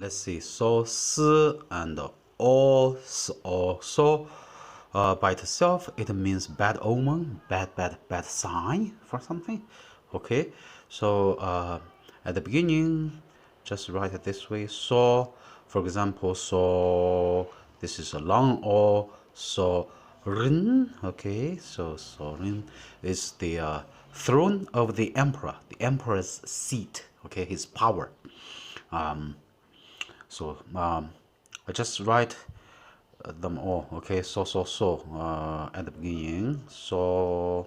let's see, so, s, and o, s, o, so. By itself, it means bad omen, bad sign for something. Okay, so at the beginning, just write it this way. So, for example, so this is a long o. So rin. Okay, so rin is the throne of the emperor, the emperor's seat. Okay, his power. I just write them all. Okay, so at the beginning, so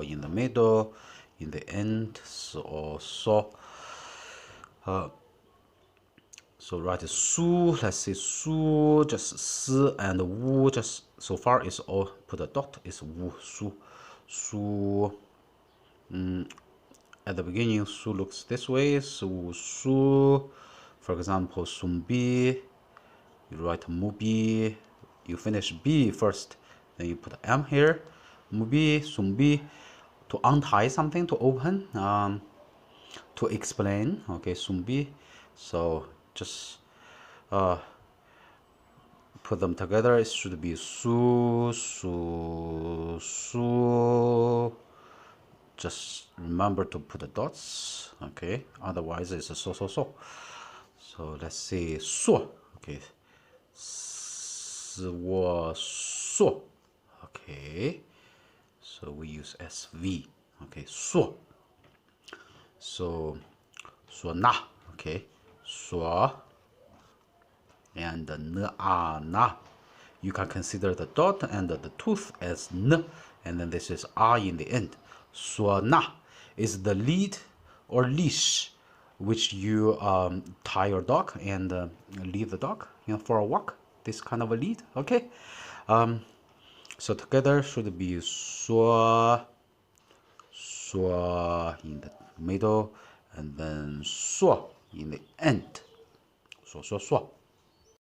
in the middle, in the end, so write su. Let's say su, just s, and wu, just so far is all put a dot, is wu, su. At the beginning, su looks this way, su. For example, sumbi, you write mubi, you finish b first, then you put m here, mubi, sumbi, to untie something, to open, to explain. Okay, sumbi. So just put them together. It should be su. Just remember to put the dots. Okay, otherwise it's a so. So let's say so. Okay, so. Okay, so we use SV. Okay, so na. Okay, so and na. You can consider the dot and the tooth as n, and then this is a in the end. So na is the lead or leash which you tie your dog and lead the dog, for a walk. This kind of a lead. Okay, so together should be so in the middle, and then so in the end. So.